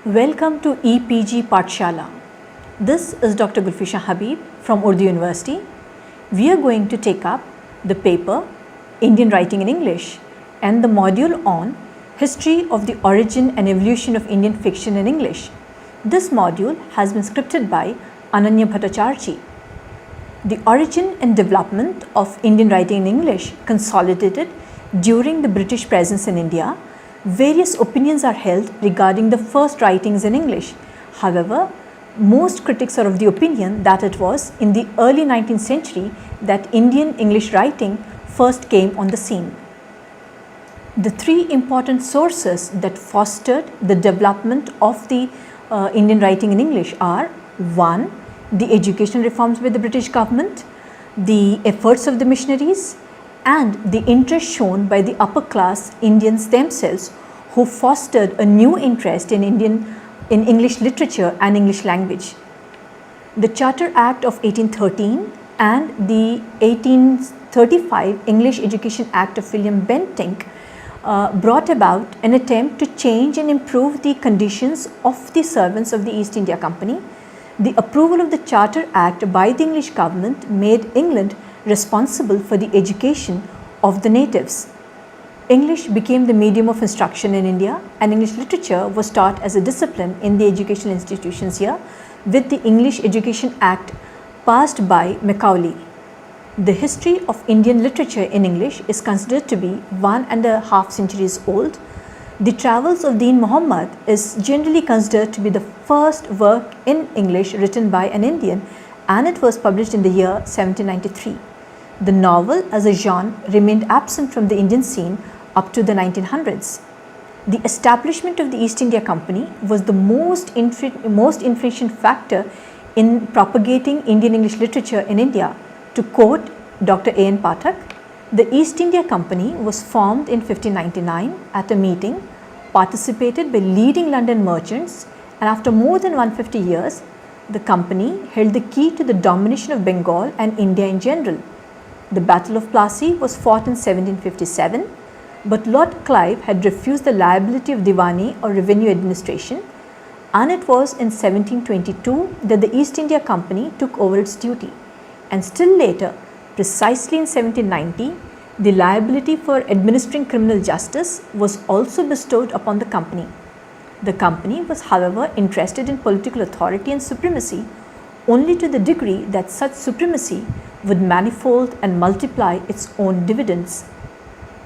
Welcome to EPG Pathshala. This is Dr. Gulfisha Habib from Urdu University. We are going to take up the paper Indian Writing in English and the module on History of the Origin and Evolution of Indian Fiction in English. This module has been scripted by Ananya Bhattacharjee. The origin and development of Indian writing in English consolidated during the British presence in India. Various opinions are held regarding the first writings in English. However, most critics are of the opinion that it was in the early 19th century that Indian English writing first came on the scene. The three important sources that fostered the development of the Indian writing in English are: 1. The educational reforms by the British government, the efforts of the missionaries, and the interest shown by the upper class Indians themselves, who fostered a new interest in English literature and English language. The Charter Act of 1813 and the 1835 English Education Act of William Bentinck brought about an attempt to change and improve the conditions of the servants of the East India Company. The approval of the Charter Act by the English government made England responsible for the education of the natives. English became the medium of instruction in India, and English literature was taught as a discipline in the educational institutions here with the English Education Act passed by Macaulay. The history of Indian literature in English is considered to be 1.5 centuries old. The Travels of Deen Muhammad is generally considered to be the first work in English written by an Indian, and it was published in the year 1793. The novel as a genre remained absent from the Indian scene up to the 1900s. The establishment of the East India Company was the most influential factor in propagating Indian English literature in India. To quote Dr. A.N. Pathak, the East India Company was formed in 1599 at a meeting participated by leading London merchants, and after more than 150 years, the company held the key to the domination of Bengal and India in general. The Battle of Plassey was fought in 1757, but Lord Clive had refused the liability of Diwani or revenue administration, and it was in 1722 that the East India Company took over its duty. And still later, precisely in 1790, the liability for administering criminal justice was also bestowed upon the company. The company was, however, interested in political authority and supremacy only to the degree that such supremacy would manifold and multiply its own dividends.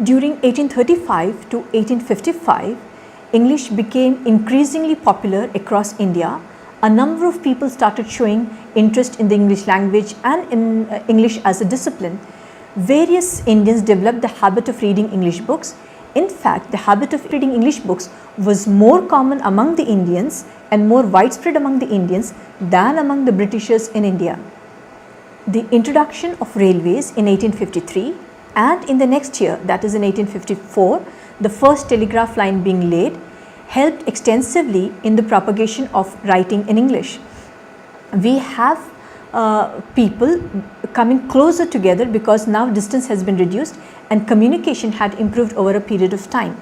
During 1835 to 1855, English became increasingly popular across India. A number of people started showing interest in the English language and in English as a discipline. Various Indians developed the habit of reading English books. In fact, the habit of reading English books was more common among the Indians and more widespread among the Indians than among the Britishers in India. The introduction of railways in 1853, and in the next year, that is in 1854, the first telegraph line being laid, helped extensively in the propagation of writing in English. We have people coming closer together because now distance has been reduced and communication had improved over a period of time.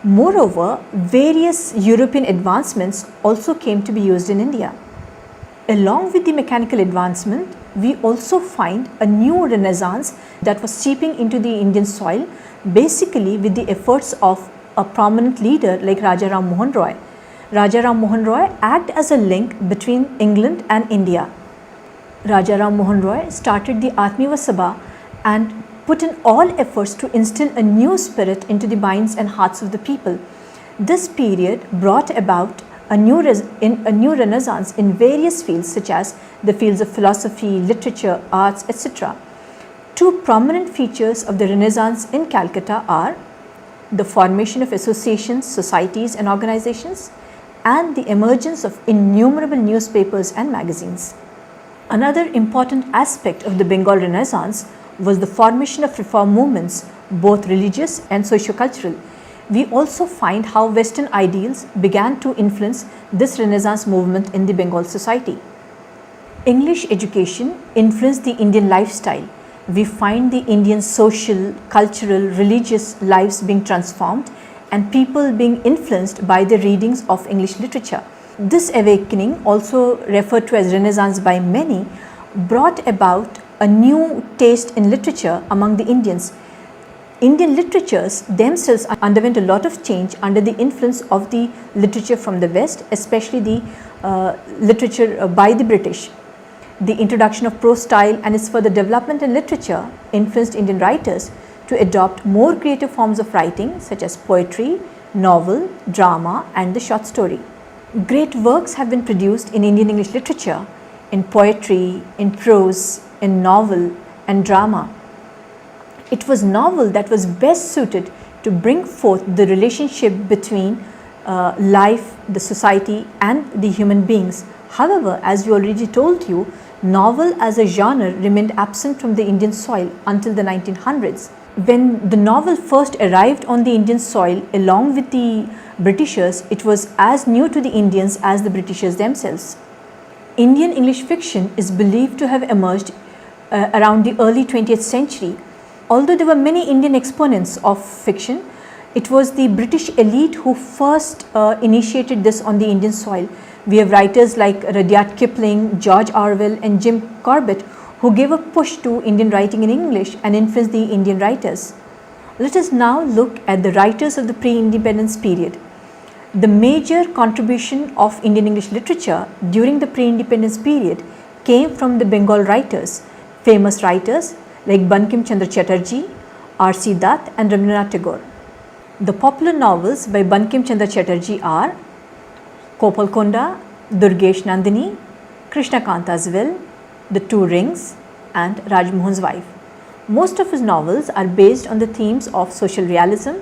Moreover, various European advancements also came to be used in India. Along with the mechanical advancement, we also find a new renaissance that was seeping into the Indian soil, basically with the efforts of a prominent leader like Raja Ram Mohan Roy. Raja Ram Mohan Roy acted as a link between England and India. Raja Ram Mohan Roy started the Atmiva Sabha and put in all efforts to instill a new spirit into the minds and hearts of the people. This period brought about a new renaissance in various fields such as the fields of philosophy, literature, arts, etc. Two prominent features of the Renaissance in Calcutta are the formation of associations, societies and organizations, and the emergence of innumerable newspapers and magazines. Another important aspect of the Bengal Renaissance was the formation of reform movements, both religious and socio-cultural. We also find how Western ideals began to influence this Renaissance movement in the Bengal society. English education influenced the Indian lifestyle. We find the Indian social, cultural, religious lives being transformed and people being influenced by the readings of English literature. This awakening, also referred to as Renaissance by many, brought about a new taste in literature among the Indians. Indian literatures themselves underwent a lot of change under the influence of the literature from the West, especially the literature by the British. The introduction of prose style and its further development in literature influenced Indian writers to adopt more creative forms of writing such as poetry, novel, drama and the short story. Great works have been produced in Indian English literature, in poetry, in prose, in novel and drama. It was novel that was best suited to bring forth the relationship between life, the society and the human beings. However, as we already told you, novel as a genre remained absent from the Indian soil until the 1900s. When the novel first arrived on the Indian soil along with the Britishers, it was as new to the Indians as the Britishers themselves. Indian English fiction is believed to have emerged around the early 20th century. Although there were many Indian exponents of fiction, it was the British elite who first initiated this on the Indian soil. We have writers like Rudyard Kipling, George Orwell and Jim Corbett who gave a push to Indian writing in English and influenced the Indian writers. Let us now look at the writers of the pre-independence period. The major contribution of Indian English literature during the pre-independence period came from the Bengal writers, famous writers like Bankim Chandra Chatterjee, R.C. Dutt and Rabindranath Tagore. The popular novels by Bankim Chandra Chatterjee are Kopalkonda, Durgesh Nandini, Krishna Kanta's Will, The Two Rings and Rajmohan's Wife. Most of his novels are based on the themes of social realism.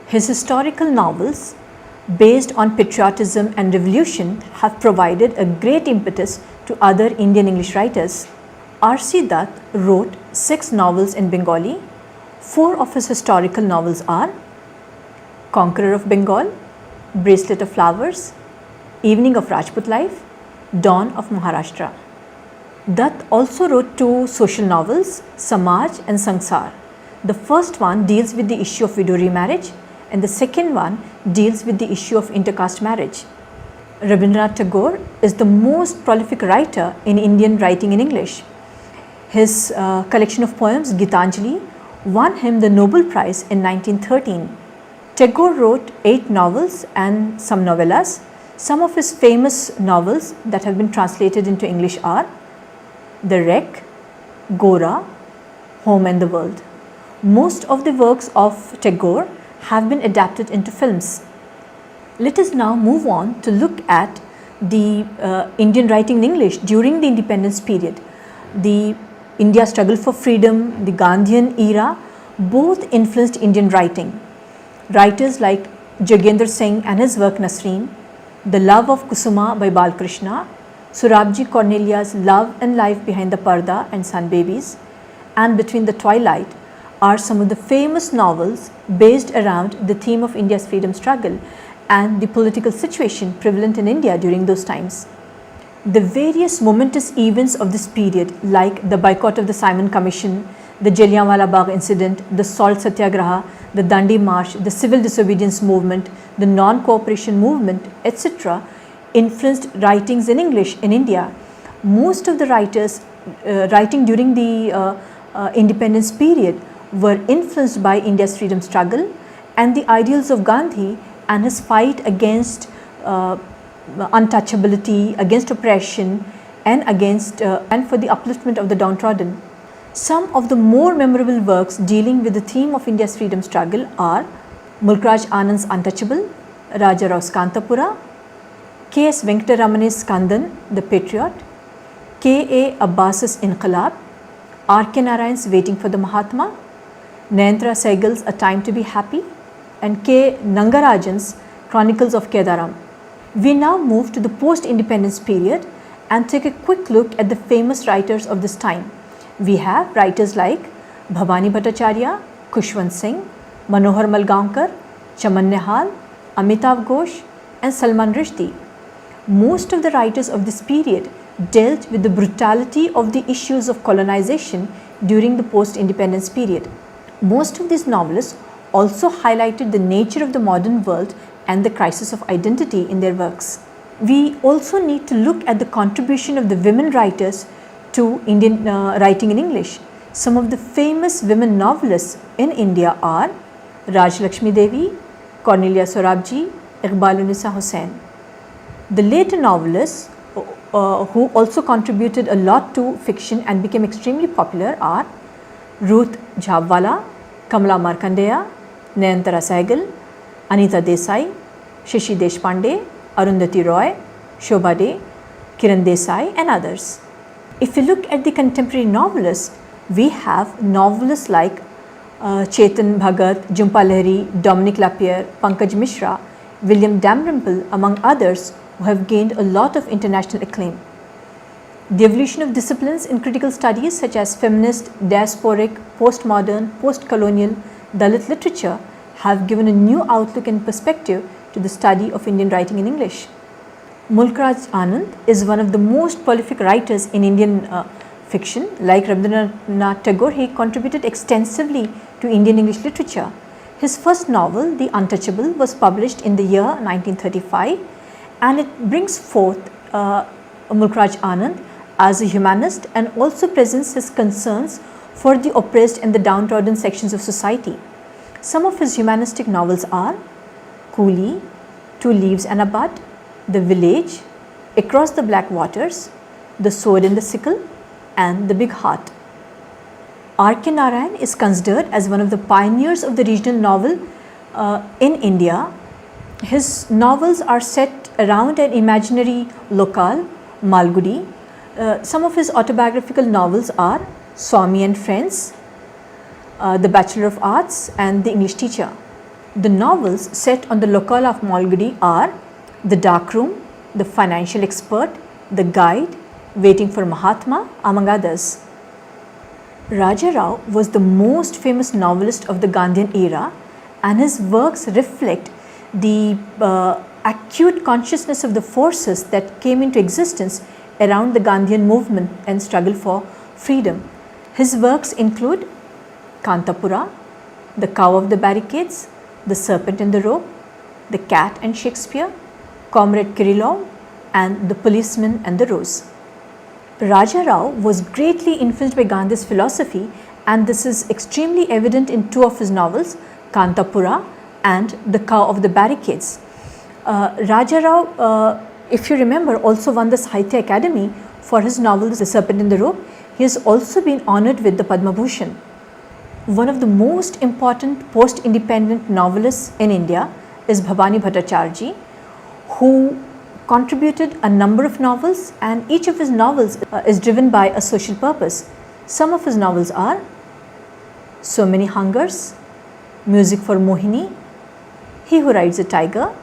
His historical novels based on patriotism and revolution have provided a great impetus to other Indian English writers. R.C. Dutt wrote 6 novels in Bengali. 4 of his historical novels are Conqueror of Bengal, Bracelet of Flowers, Evening of Rajput Life, Dawn of Maharashtra. Dutt also wrote 2 social novels, Samaj and Sansar. The first one deals with the issue of widow remarriage and the second one deals with the issue of intercaste marriage. Rabindranath Tagore is the most prolific writer in Indian writing in English. His collection of poems, Gitanjali, won him the Nobel Prize in 1913. Tagore wrote 8 novels and some novellas. Some of his famous novels that have been translated into English are The Wreck, Gora, Home and the World. Most of the works of Tagore have been adapted into films. Let us now move on to look at the Indian writing in English during the independence period. The India struggle for freedom, the Gandhian era, both influenced Indian writing. Writers like Jogendra Singh and his work Nasreen, The Love of Kusuma by Balkrishna, Surabji Cornelia's Love and Life Behind the Parda and Sun Babies, and Between the Twilight are some of the famous novels based around the theme of India's freedom struggle and the political situation prevalent in India during those times. The various momentous events of this period like the boycott of the Simon Commission, the Jallianwala Bagh incident, the Salt Satyagraha, the Dandi March, the civil disobedience movement, the non-cooperation movement, etc. influenced writings in English in India. Most of the writers writing during the independence period were influenced by India's freedom struggle and the ideals of Gandhi and his fight against untouchability, against oppression and for the upliftment of the downtrodden. Some of the more memorable works dealing with the theme of India's freedom struggle are Mulkraj Anand's Untouchable, Raja Rao's Kantapura, K.S. Venkataramane's Kandan, The Patriot, K.A. Abbas's Inqilab, R.K. Narayan's Waiting for the Mahatma, Nayanthara Sehgal's A Time to be Happy, and K. Nangarajan's Chronicles of Kedaram. We now move to the post-independence period and take a quick look at the famous writers of this time. We have writers like Bhavani Bhattacharya, Khushwant Singh, Manohar Malgaonkar, Chaman Nehal, Amitav Ghosh and Salman Rushdie. Most of the writers of this period dealt with the brutality of the issues of colonization during the post-independence period. Most of these novelists also highlighted the nature of the modern world and the crisis of identity in their works. We also need to look at the contribution of the women writers to Indian writing in English. Some of the famous women novelists in India are Rajlakshmi Devi, Cornelia Sorabji, Iqbal-Unnisa Hussain. The later novelists who also contributed a lot to fiction and became extremely popular are Ruth Jhabwala, Kamala Markandeya, Nayantara Sehgal, Anita Desai, Shashi Deshpande, Arundhati Roy, Shobha De, Kiran Desai and others. If we look at the contemporary novelists, we have novelists like Chetan Bhagat, Jhumpa Lahiri, Dominic Lapierre, Pankaj Mishra, William Dalrymple among others who have gained a lot of international acclaim. The evolution of disciplines in critical studies such as feminist, diasporic, postmodern, postcolonial, Dalit literature have given a new outlook and perspective to the study of Indian writing in English. Mulk Raj Anand is one of the most prolific writers in Indian fiction. Like Rabindranath Tagore, he contributed extensively to Indian English literature. His first novel, The Untouchable, was published in the year 1935, and it brings forth Mulk Raj Anand as a humanist and also presents his concerns for the oppressed and the downtrodden sections of society. Some of his humanistic novels are Coolie, Two Leaves and a Bud, The Village, Across the Black Waters, The Sword and the Sickle, and The Big Heart. R.K. Narayan is considered as one of the pioneers of the regional novel in India. His novels are set around an imaginary locale, Malgudi. Some of his autobiographical novels are Swami and Friends, The Bachelor of Arts, and The English Teacher. The novels set on the locale of Malgudi are The Dark Room, The Financial Expert, The Guide, Waiting for Mahatma, among others. Raja Rao was the most famous novelist of the Gandhian era, and his works reflect the acute consciousness of the forces that came into existence around the Gandhian movement and struggle for freedom. His works include Kantapura, The Cow of the Barricades, The Serpent and the Rope, The Cat and Shakespeare, Comrade Kirillov, and The Policeman and the Rose. Raja Rao was greatly influenced by Gandhi's philosophy, and this is extremely evident in two of his novels, Kantapura and The Cow of the Barricades. Raja Rao, if you remember, also won the Sahitya Academy for his novel The Serpent and the Rope. He has also been honored with the Padma Bhushan. One of the most important post-independent novelists in India is Bhabani Bhattacharjee, who contributed a number of novels, and each of his novels is driven by a social purpose. Some of his novels are So Many Hungers, Music for Mohini, He Who Rides a Tiger,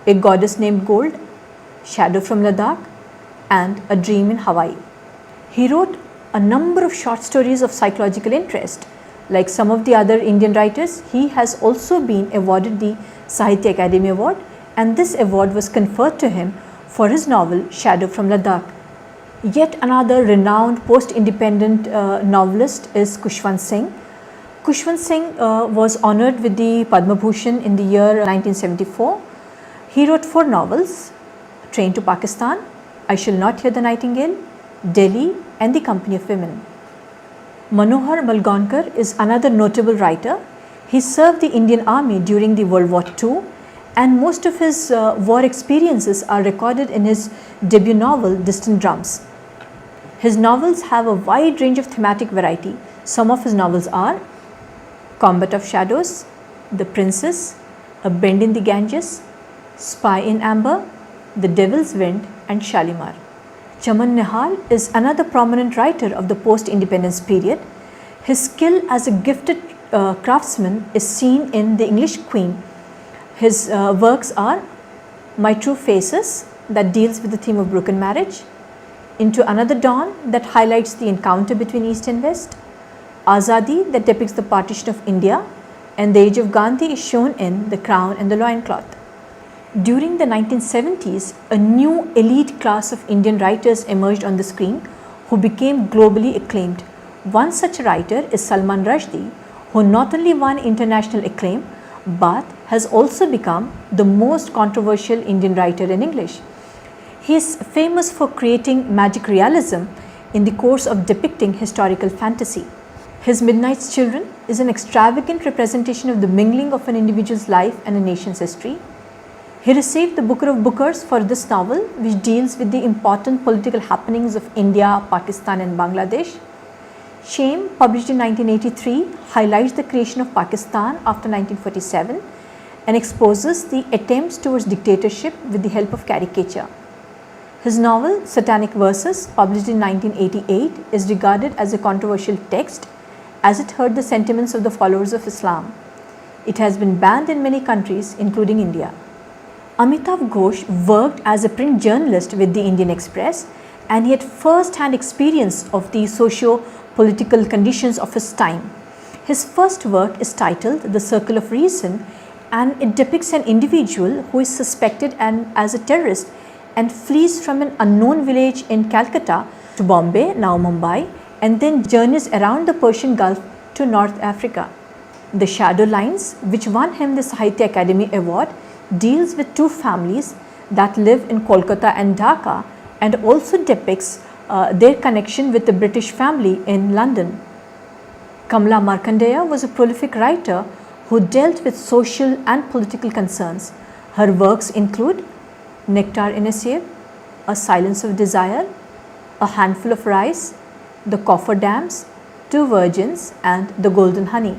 A Goddess Named Gold, Shadow from Ladakh, and A Dream in Hawaii. He wrote a number of short stories of psychological interest. Like some of the other Indian writers, he has also been awarded the Sahitya Academy Award, and this award was conferred to him for his novel Shadow from Ladakh. Yet another renowned post-independent novelist is Khushwant Singh. Khushwant Singh was honored with the Padma Bhushan in the year 1974. He wrote 4 novels: Train to Pakistan, I Shall Not Hear the Nightingale, Delhi, and The Company of Women. Manohar Malgonkar is another notable writer. He served the Indian Army during the World War II, and most of his war experiences are recorded in his debut novel Distant Drums. His novels have a wide range of thematic variety. Some of his novels are Combat of Shadows, The Princess, A Bend in the Ganges, Spy in Amber, The Devil's Wind, and Shalimar. Chaman Nehal is another prominent writer of the post-independence period. His skill as a gifted craftsman is seen in The English Queen. His works are My True Faces, that deals with the theme of broken marriage, Into Another Dawn, that highlights the encounter between East and West, Azadi, that depicts the partition of India, and The Age of Gandhi is shown in The Crown and the Loincloth. During the 1970s, a new elite class of Indian writers emerged on the screen who became globally acclaimed. One such writer is Salman Rushdie, who not only won international acclaim but has also become the most controversial Indian writer in English. He is famous for creating magic realism in the course of depicting historical fantasy. His Midnight's Children is an extravagant representation of the mingling of an individual's life and a nation's history. He received the Booker of Bookers for this novel, which deals with the important political happenings of India, Pakistan and Bangladesh. Shame, published in 1983, highlights the creation of Pakistan after 1947 and exposes the attempts towards dictatorship with the help of caricature. His novel Satanic Verses, published in 1988, is regarded as a controversial text as it hurt the sentiments of the followers of Islam. It has been banned in many countries, including India. Amitav Ghosh worked as a print journalist with the Indian Express, and he had first-hand experience of the socio-political conditions of his time. His first work is titled The Circle of Reason, and it depicts an individual who is suspected as a terrorist and flees from an unknown village in Calcutta to Bombay, now Mumbai, and then journeys around the Persian Gulf to North Africa. The Shadow Lines, which won him the Sahitya Akademi Award, deals with two families that live in Kolkata and Dhaka and also depicts their connection with the British family in London. Kamala Markandeya was a prolific writer who dealt with social and political concerns. Her works include Nectar in a Sieve, A Silence of Desire, A Handful of Rice, The Coffer Dams, Two Virgins and The Golden Honey.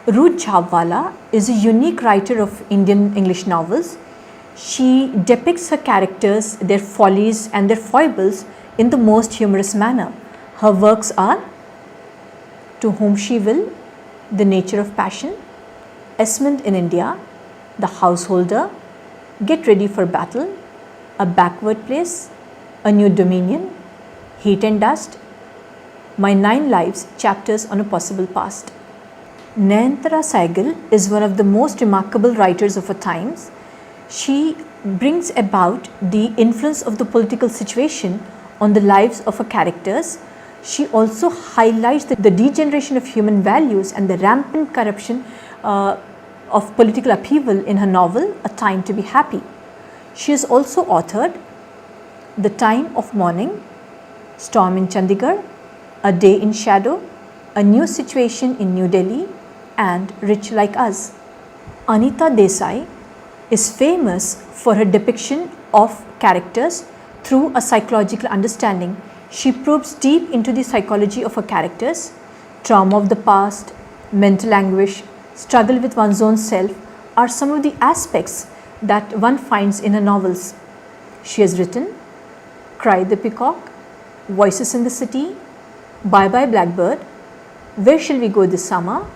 Ruth Jhabwala is a unique writer of Indian English novels. She depicts her characters, their follies and their foibles in the most humorous manner. Her works are To Whom She Will, The Nature of Passion, Esmond in India, The Householder, Get Ready for Battle, A Backward Place, A New Dominion, Heat and Dust, My 9 Lives, Chapters on a Possible Past. Nayantara Saigal is one of the most remarkable writers of her times. She brings about the influence of the political situation on the lives of her characters. She also highlights the degeneration of human values and the rampant corruption of political upheaval in her novel, A Time to be Happy. She has also authored The Time of Mourning, Storm in Chandigarh, A Day in Shadow, A New Situation in New Delhi, and Rich Like Us. Anita Desai is famous for her depiction of characters through a psychological understanding. She probes deep into the psychology of her characters. Trauma of the past, mental anguish, struggle with one's own self are some of the aspects that one finds in her novels. She has written Cry the Peacock, Voices in the City, Bye Bye Blackbird, Where Shall We Go This Summer,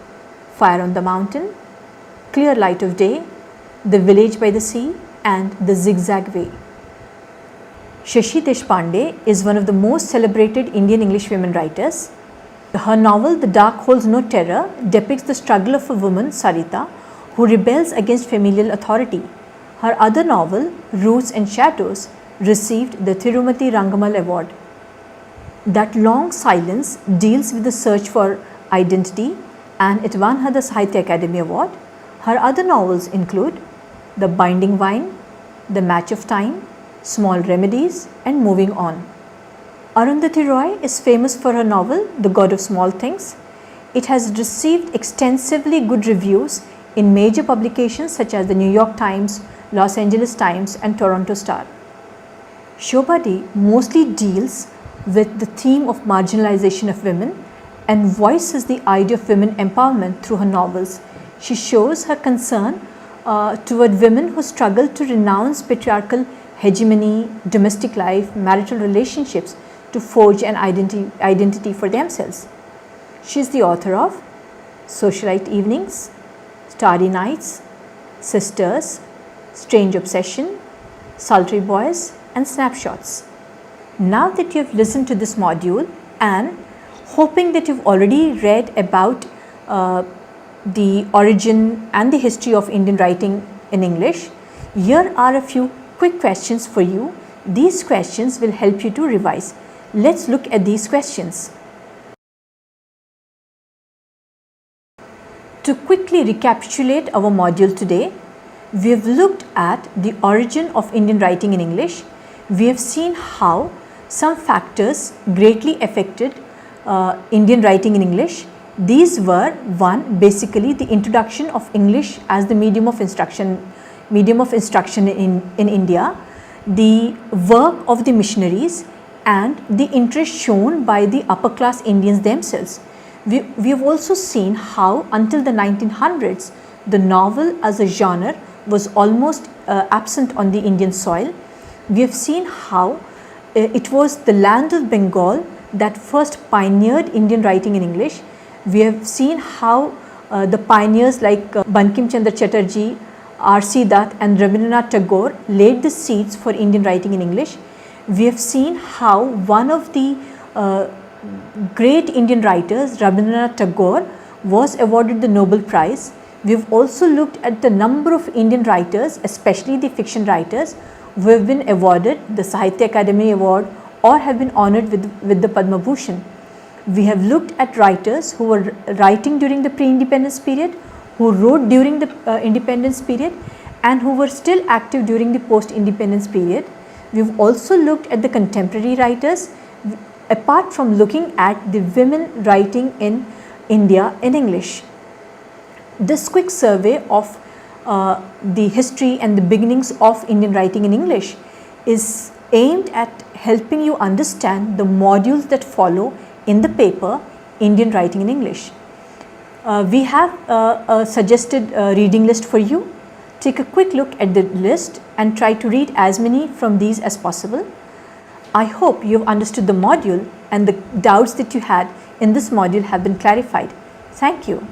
Fire on the Mountain, Clear Light of Day, The Village by the Sea, and The Zigzag Way. Shashi Deshpande is one of the most celebrated Indian English women writers. Her novel The Dark Holds No Terror depicts the struggle of a woman, Sarita, who rebels against familial authority. Her other novel, Roots and Shadows, received the Thirumati Rangamal Award. That Long Silence deals with the search for identity, and it won her the Sahitya Akademi Award. Her other novels include The Binding Vine, The Match of Time, Small Remedies, and Moving On. Arundhati Roy is famous for her novel The God of Small Things. It has received extensively good reviews in major publications such as the New York Times, Los Angeles Times, and Toronto Star. Shobha D mostly deals with the theme of marginalization of women and voices the idea of women empowerment through her novels. She shows her concern toward women who struggle to renounce patriarchal hegemony, domestic life, marital relationships to forge an identity for themselves. She is the author of Socialite Evenings, Starry Nights, Sisters, Strange Obsession, Sultry Boys, and Snapshots. Now that you have listened to this module and hoping that you've already read about the origin and the history of Indian writing in English, here are a few quick questions for you. These questions will help you to revise. Let's look at these questions. To quickly recapitulate our module today, we have looked at the origin of Indian writing in English. We have seen how some factors greatly affected Indian writing in English. These were: one, basically the introduction of English as the medium of instruction in India, the work of the missionaries, and the interest shown by the upper class Indians themselves. We have also seen how until the 1900s the novel as a genre was almost absent on the Indian soil. We have seen how it was the land of Bengal that first pioneered Indian writing in English. We have seen how the pioneers like Bankim Chandra Chatterjee, R.C. Dutt and Rabindranath Tagore laid the seeds for Indian writing in English. We have seen how one of the great Indian writers, Rabindranath Tagore, was awarded the Nobel Prize. We have also looked at the number of Indian writers, especially the fiction writers, who have been awarded the Sahitya Akademi Award or have been honored with the Padma Bhushan. We have looked at writers who were writing during the pre-independence period, who wrote during the independence period, and who were still active during the post-independence period. We have also looked at the contemporary writers, apart from looking at the women writing in India in English. This quick survey of the history and the beginnings of Indian writing in English is aimed at helping you understand the modules that follow in the paper Indian writing in English. We have a suggested reading list for you. Take a quick look at the list and try to read as many from these as possible. I hope you have understood the module and the doubts that you had in this module have been clarified. Thank you.